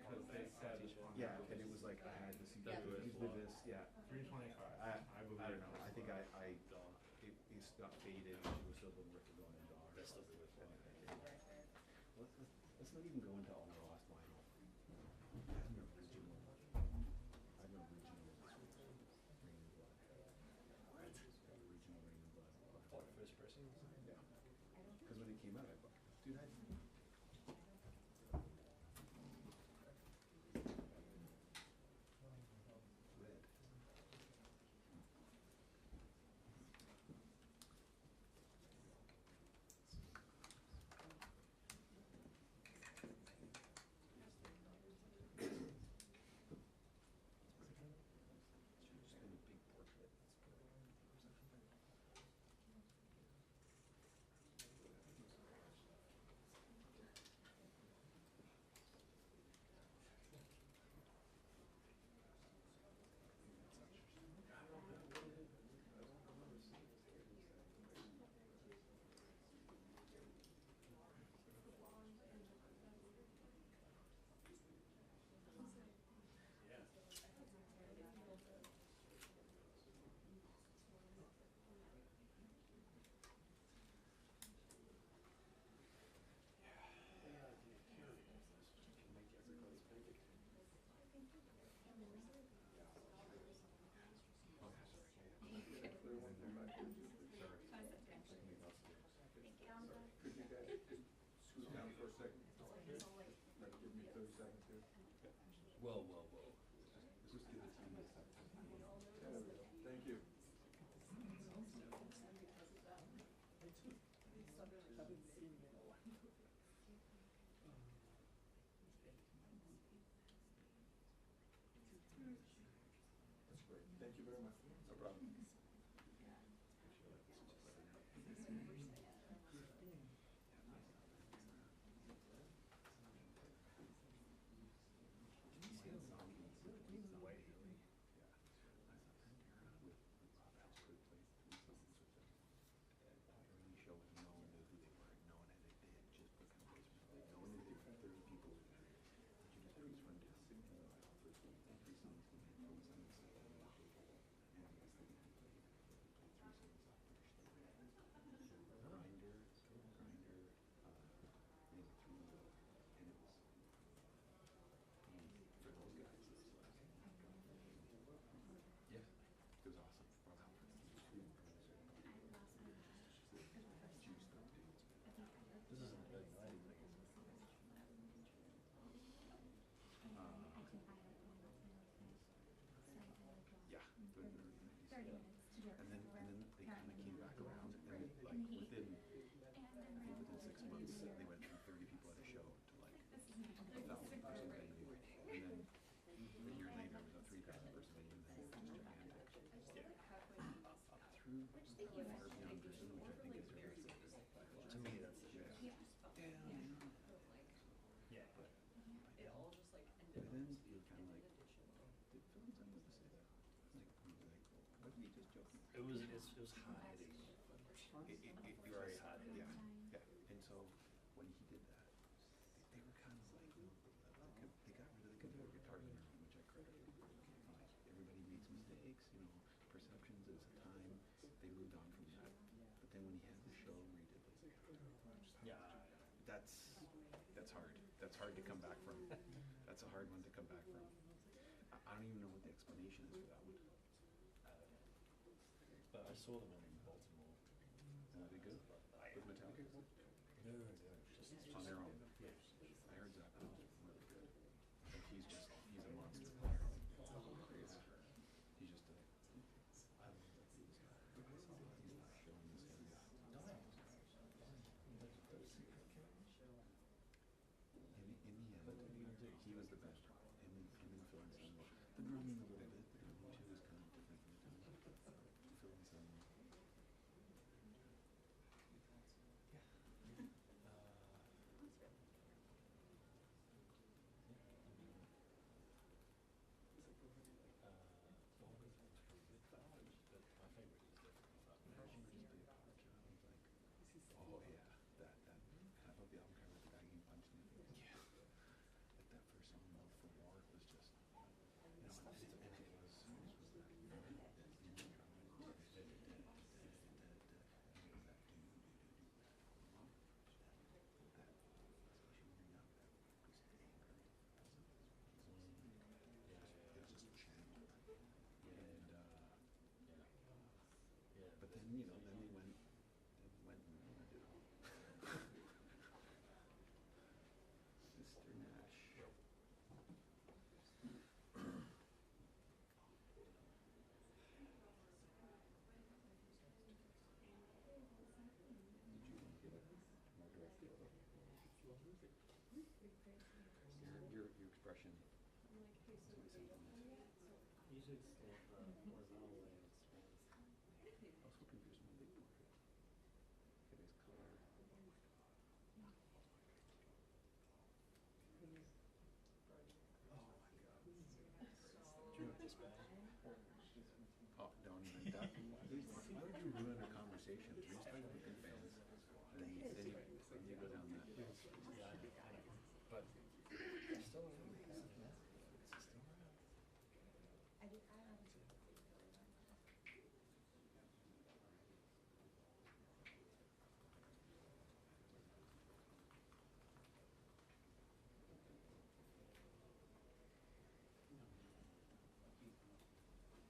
because they said, Yeah, and it was like I had this, Yeah. he's with this, yeah. 325. I don't know. I think it's got faded. It was still with the going in dollars. That's still good. Let's not even go into all the lost vinyl. I'm an original. I'm an original Rain and Blood. Right. Original Rain and Blood. Oh, first pressings? Yeah. Because when it came out, dude, red. Just kind of big portrait. Could you guys just scoot down for a second? Like, give me 30 seconds here. Whoa, whoa, whoa. Just give it to me. There we go. Thank you. That's great. Thank you very much. No problem. It was awesome. This isn't a big night, Yeah. 30 minutes. And then they kind of came back around, and like within 6 months, they went from 30 people at a show to like 1,000 person venue, and then a year later it was a 3,000 person venue, and then it was just gigantic. Yeah. Up through far beyond Brazil, which I think is very good. to me, that's the best. Yeah. It all just like But ended then up you're kind of like, did Phil have to say that? Like, what were you just joking? It was hot hitting. Very hot hitting. Yeah, yeah. And so when he did that, they were kind of like, they got rid of the guitar in there, which I credit. Like, everybody makes mistakes, you know, perceptions is a time. They moved on from that. But then when he had the show where he did this, Yeah. that's hard. That's hard to come back from. That's a hard one to come back from. I don't even know what the explanation is for that one. But I saw them in Baltimore. Are they good? With Metallica? No, just On their own. Yeah. I heard Zach was really good. Like he's a monster. He's just he's not showing this area. In the end, he was the best. Him and Phil and Sam. The drumming a little bit. The drumming too is kind of different from the time. Phil and Sam. Oh yeah, that. I thought the album cover with the guy getting punched in the face. Yeah. Like that first song, you know, then we went and wanted to. Mr. Nash. Did you want to get my direct photo? Your expression to myself. Usually it's the horizontal way. I was hoping for some big portrait. Get his color. Do you want this bag? Oh, don't even duck. Why would you ruin a conversation? We're just trying to be good fans. And then you go down that. Yeah, I know. But it's still around. It's still around. Oh, no, I know who that is. Yeah, oh God, I remember that. Wow. Dude, they're coming. Black guy. It's like They've been around forever. they're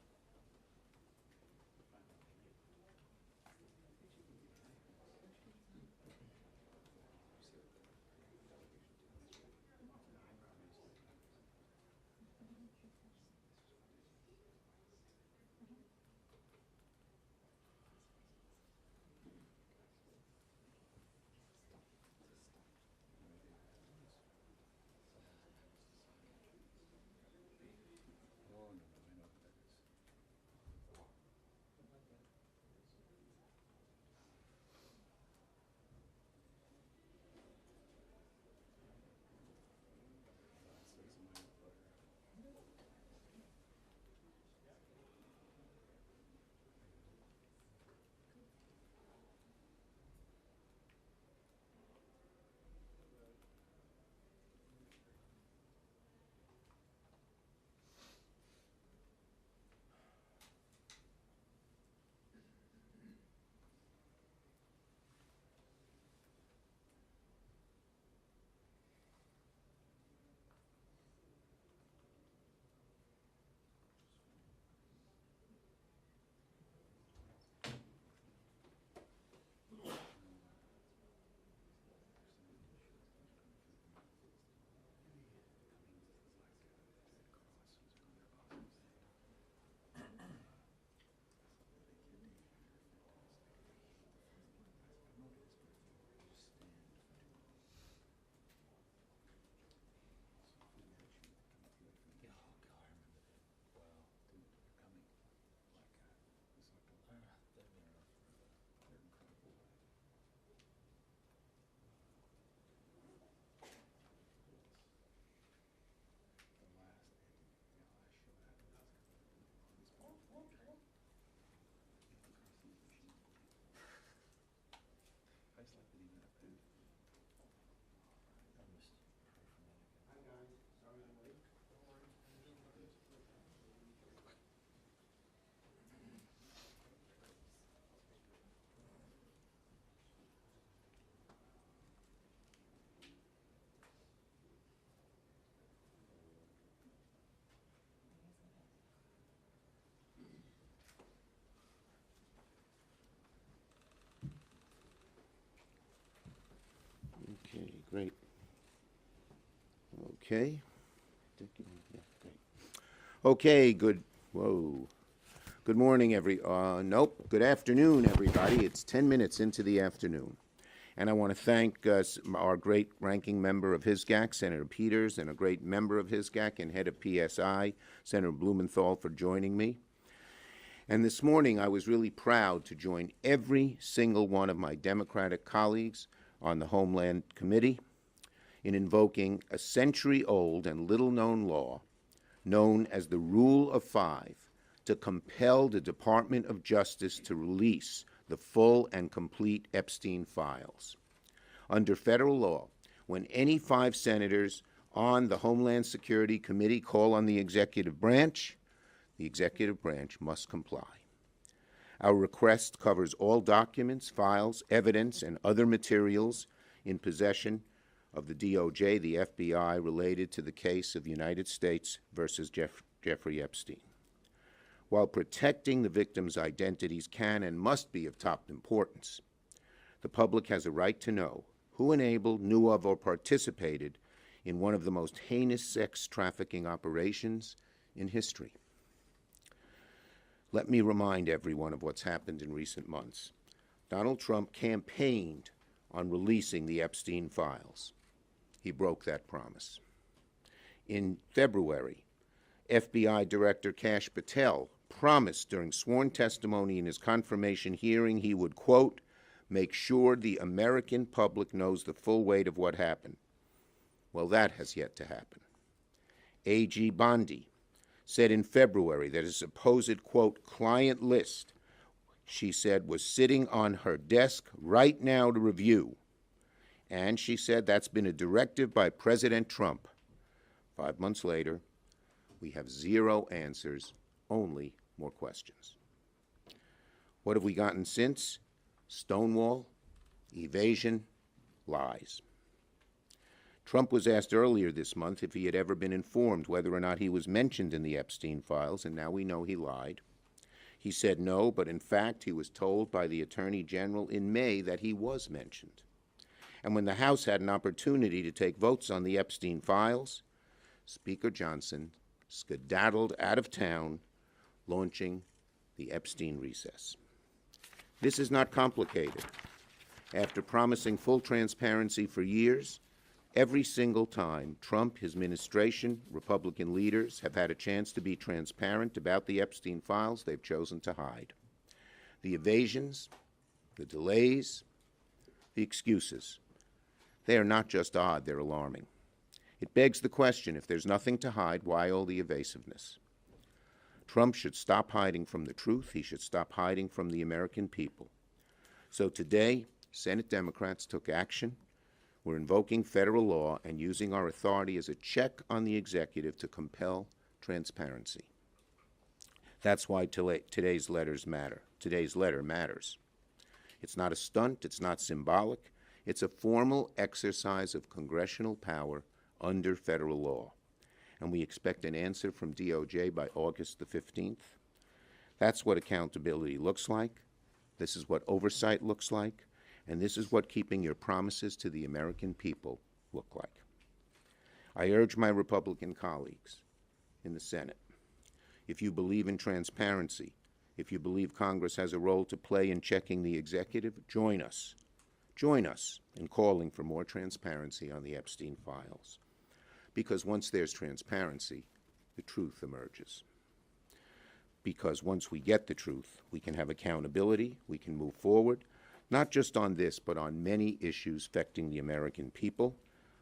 incredible. The last show I had was Martinsburg. I just like that he met up there. I missed her from that again. Okay, great. Okay. Yeah, great. Okay, good morning, good afternoon, everybody. It's 10 minutes into the afternoon. And I want to thank our great ranking member of HISGAC, Senator Peters, and a great member of HISGAC and head of PSI, Senator Blumenthal, for joining me. And this morning, I was really proud to join every single one of my Democratic colleagues on the Homeland Committee in invoking a century-old and little-known law known as the Rule of Five to compel the Department of Justice to release the full and complete Epstein files. Under federal law, when any 5 senators on the Homeland Security Committee call on the executive branch must comply. Our request covers all documents, files, evidence, and other materials in possession of the DOJ, the FBI, related to the case of the United States versus Jeffrey Epstein. while protecting the victims' identities can and must be of top importance. The public has a right to know who enabled, knew of, or participated in one of the most heinous sex trafficking operations in history. Let me remind everyone of what's happened in recent months. Donald Trump campaigned on releasing the Epstein files. He broke that promise. In February, FBI Director Kash Patel promised during sworn testimony in his confirmation hearing he would, quote, make sure the American public knows the full weight of what happened. Well, that has yet to happen. A.G. Bondi said in February that his supposed, quote, client list, she said, was sitting on her desk right now to review. And she said that's been a directive by President Trump. 5 months later, we have zero answers, only more questions. What have we gotten since? Stonewall, evasion, lies. Trump was asked earlier this month if he had ever been informed whether or not he was mentioned in the Epstein files, and now we know he lied. He said no, but in fact he was told by the Attorney General in May that he was mentioned. And when the House had an opportunity to take votes on the Epstein files, Speaker Johnson skedaddled out of town, launching the Epstein recess. This is not complicated. After promising full transparency for years, every single time Trump, his administration, Republican leaders have had a chance to be transparent about the Epstein files, they've chosen to hide. The evasions, the delays, the excuses, they are not just odd, they're alarming. It begs the question, if there's nothing to hide, why all the evasiveness? Trump should stop hiding from the truth. He should stop hiding from the American people. So today, Senate Democrats took action. We're invoking federal law and using our authority as a check on the executive to compel transparency. That's why today's letter matters. It's not a stunt. It's not symbolic. It's a formal exercise of congressional power under federal law. And we expect an answer from DOJ by August the 15th. That's what accountability looks like. This is what oversight looks like. And this is what keeping your promises to the American people look like. I urge my Republican colleagues in the Senate, if you believe in transparency, if you believe Congress has a role to play in checking the executive, join us. Join us in calling for more transparency on the Epstein files. Because once there's transparency, the truth emerges. Because once we get the truth, we can have accountability, we can move forward, not just on this, but on many issues affecting the American people,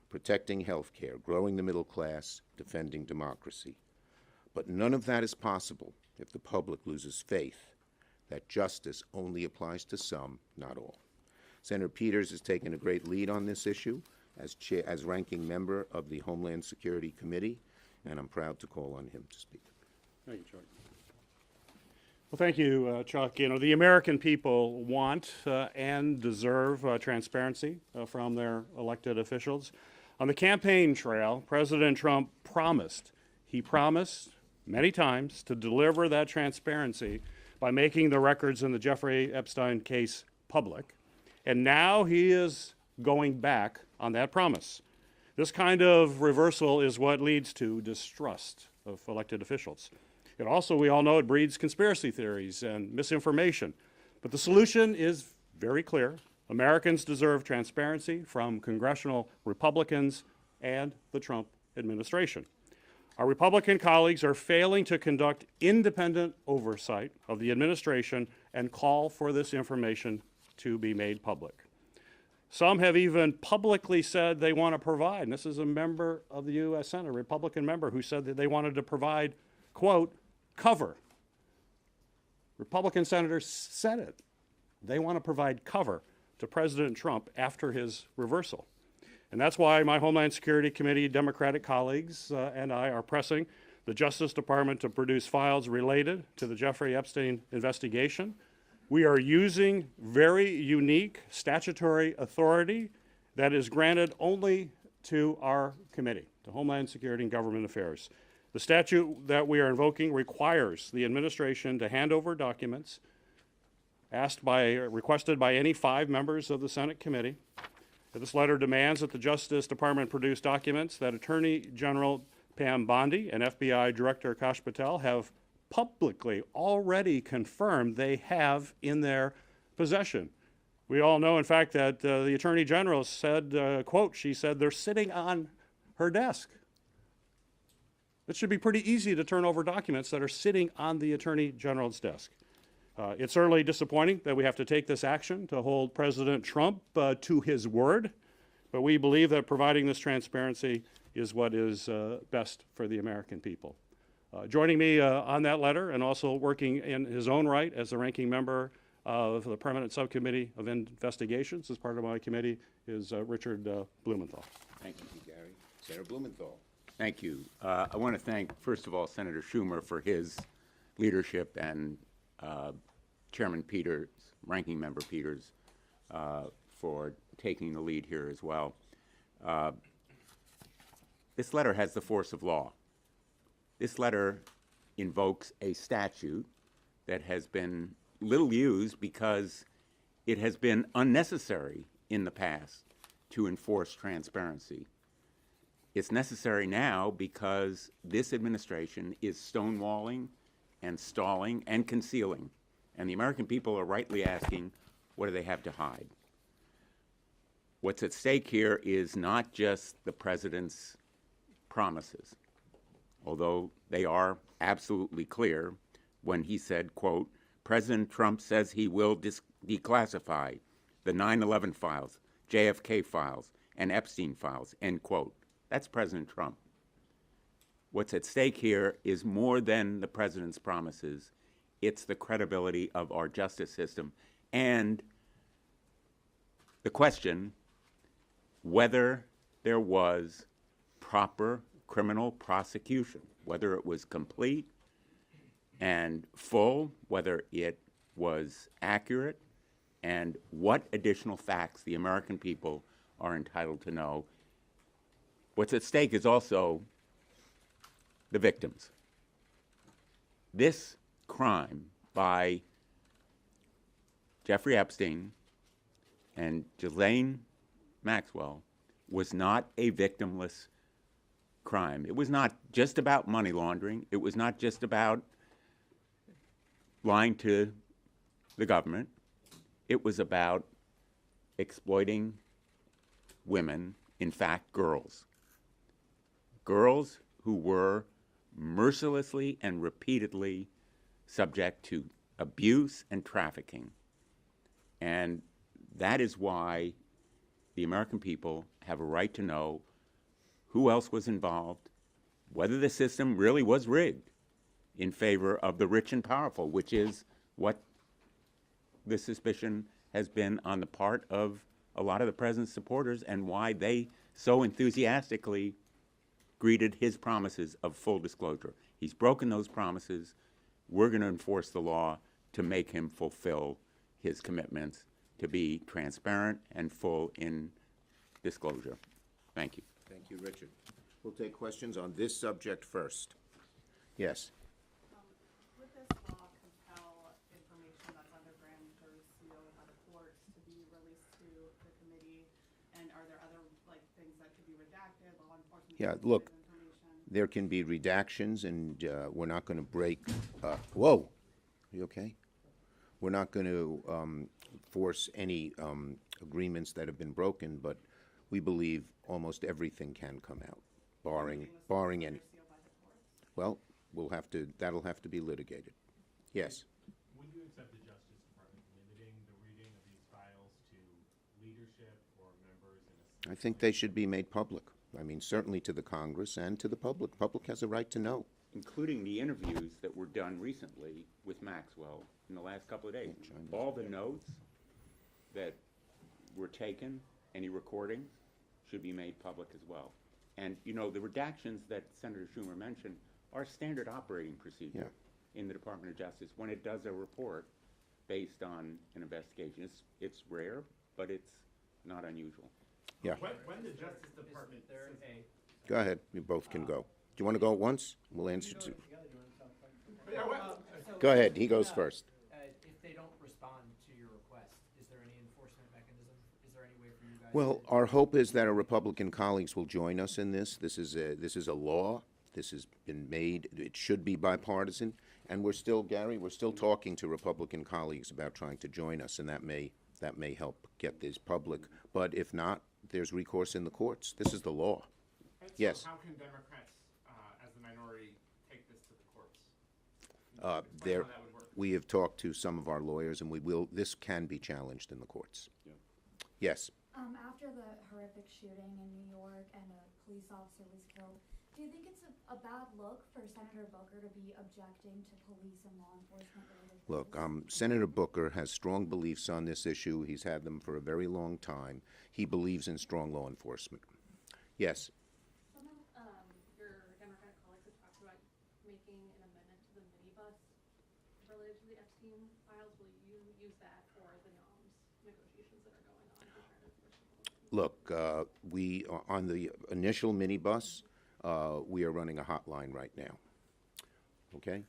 protecting health care, growing the middle class, defending democracy. But none of that is possible if the public loses faith that justice only applies to some, not all. Senator Peters has taken a great lead on this issue as ranking member of the Homeland Security Committee, and I'm proud to call on him to speak. Thank you, Chuck. Well, thank you, Chuck. You know, the American people want and deserve transparency from their elected officials. On the campaign trail, President Trump promised many times to deliver that transparency by making the records in the Jeffrey Epstein case public. And now he is going back on that promise. This kind of reversal is what leads to distrust of elected officials. It also, we all know, it breeds conspiracy theories and misinformation. But the solution is very clear. Americans deserve transparency from congressional Republicans and the Trump administration. Our Republican colleagues are failing to conduct independent oversight of the administration and call for this information to be made public. Some have even publicly said they want to provide, and this is a member of the U.S. Senate, a Republican member, who said that they wanted to provide, quote, cover. Republican senators said it. They want to provide cover to President Trump after his reversal. And that's why my Homeland Security Committee Democratic colleagues and I are pressing the Justice Department to produce files related to the Jeffrey Epstein investigation. We are using very unique statutory authority that is granted only to our committee, to Homeland Security and Government Affairs. The statute that we are invoking requires the administration to hand over documents requested by any 5 members of the Senate committee. This letter demands that the Justice Department produce documents that Attorney General Pam Bondi and FBI Director Kash Patel have publicly already confirmed they have in their possession. We all know, in fact, that the Attorney General said, quote, she said, they're sitting on her desk. It should be pretty easy to turn over documents that are sitting on the Attorney General's desk. It's certainly disappointing that we have to take this action to hold President Trump to his word, but we believe that providing this transparency is what is best for the American people. Joining me on that letter and also working in his own right as the ranking member of the Permanent Subcommittee of Investigations as part of my committee is Richard Blumenthal. Thank you, Gary. Senator Blumenthal. Thank you. I want to thank, first of all, Senator Schumer for his leadership and Chairman Peters, Ranking Member Peters, for taking the lead here as well. This letter has the force of law. This letter invokes a statute that has been little used because it has been unnecessary in the past to enforce transparency. It's necessary now because this administration is stonewalling and stalling and concealing. And the American people are rightly asking, what do they have to hide? What's at stake here is not just the president's promises, although they are absolutely clear when he said, quote, President Trump says he will declassify the 9/11 files, JFK files, and Epstein files, end quote. That's President Trump. What's at stake here is more than the president's promises. It's the credibility of our justice system and the question whether there was proper criminal prosecution, whether it was complete and full, whether it was accurate, and what additional facts the American people are entitled to know. What's at stake is also the victims. This crime by Jeffrey Epstein and Ghislaine Maxwell was not a victimless crime. It was not just about money laundering. It was not just about lying to the government. It was about exploiting women, in fact, girls. Girls who were mercilessly and repeatedly subject to abuse and trafficking. And that is why the American people have a right to know who else was involved, whether the system really was rigged in favor of the rich and powerful, which is what the suspicion has been on the part of a lot of the president's supporters and why they so enthusiastically greeted his promises of full disclosure. He's broken those promises. We're going to enforce the law to make him fulfill his commitments to be transparent and full in disclosure. Thank you. Thank you, Richard. We'll take questions on this subject first. Yes. Would this law compel information that's under grand jury seal by the courts to be released to the committee? And are there other things that could be redacted, law enforcement? Yeah, look, there can be redactions, and we're not going to break. Whoa, are you okay? We're not going to force any agreements that have been broken, but we believe almost everything can come out, barring any. Well, that'll have to be litigated. Yes. Would you accept the Justice Department limiting the reading of these files to leadership or members in a... I think they should be made public. I mean, certainly to the Congress and to the public. The public has a right to know. Including the interviews that were done recently with Maxwell in the last couple of days. All the notes that were taken, any recordings, should be made public as well. And, you know, the redactions that Senator Schumer mentioned are standard operating procedure in the Department of Justice when it does a report based on an investigation. It's rare, but it's not unusual. Yeah. When the Justice Department... Go ahead. You both can go. Do you want to go at once? We'll answer to. Together, do you want to talk? Go ahead, he goes first. If they don't respond to your request, is there any enforcement mechanism? Is there any way for you guys? Well, to- our hope is that our Republican colleagues will join us in this. This is a law. This has been made. It should be bipartisan, and we're still, Gary, we're still talking to Republican colleagues about trying to join us, and that may help get this public. But if not, there's recourse in the courts. This is the law. And so Yes. how can Democrats, as the minority, take this to the courts? Explain There, how that would work. we have talked to some of our lawyers, and this can be challenged in the courts. Yes. After the horrific shooting in New York and a police officer was killed, do you think it's a bad look for Senator Booker to be objecting to police and law enforcement related Look, bills? Senator Booker has strong beliefs on this issue. He's had them for a very long time. He believes in strong law enforcement. Yes. Some of your Democratic colleagues have talked about making an amendment to the minibus related to the Epstein files. Will you use that for the NOMS negotiations that are going on to try to enforce the Look, on the initial minibus, we are running a hotline right now. Okay?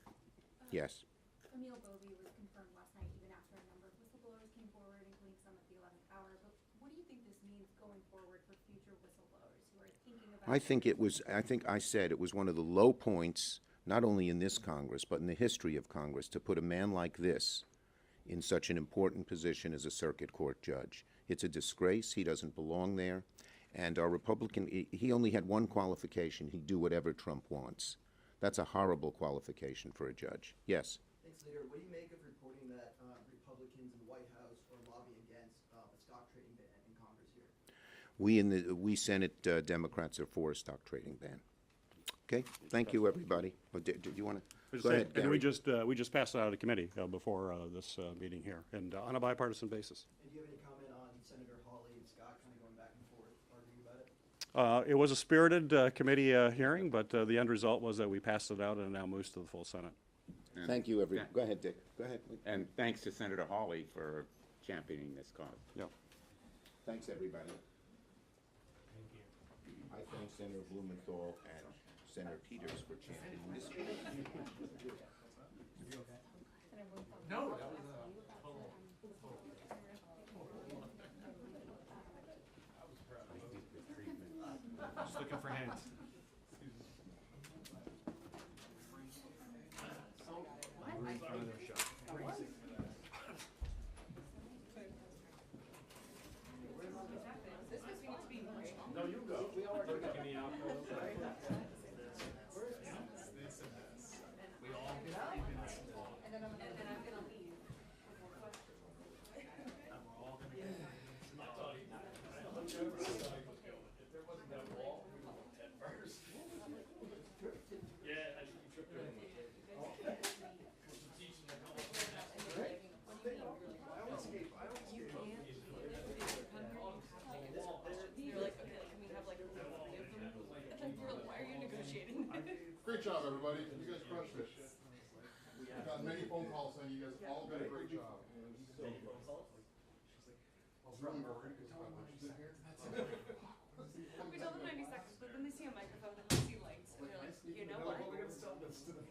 Yes. Camille Bovey was confirmed last night even after a number of whistleblowers came forward, including some at the 11th hour. But what do you think this means going forward for future whistleblowers who are thinking about... I think I said it was one of the low points, not only in this Congress, but in the history of Congress, to put a man like this in such an important position as a circuit court judge. It's a disgrace. He doesn't belong there. And our Republican, he only had one qualification. He'd do whatever Trump wants. That's a horrible qualification for a judge. Yes. Thanks, Leader. What do you make of reporting that Republicans in the White House are lobbying against a stock trading ban in Congress here? We Senate Democrats are for a stock trading ban. Okay, thank you, everybody. Do you want to, go ahead, And Gary. we just passed it out of committee before this meeting here, and on a bipartisan basis. And do you have any comment on Senator Hawley and Scott kind of going back and forth, arguing about it? It was a spirited committee hearing, but the end result was that we passed it out and it now moves to the full Senate. And- Thank you, everyone. Go ahead, Dick. Go ahead. And thanks to Senator Hawley for championing this cause. Yeah. Thanks, everybody. Thank you. I thank Senator Blumenthal and Senator Peters for championing this. No, that was Just looking for hands. Great job, everybody. You guys crushed it. We've got many phone calls saying you guys all did a great job. I was really worried because I was in here. We told them 90 seconds, but then they see a microphone and they see lights, and they're like, you know what? We're gonna sell this to them.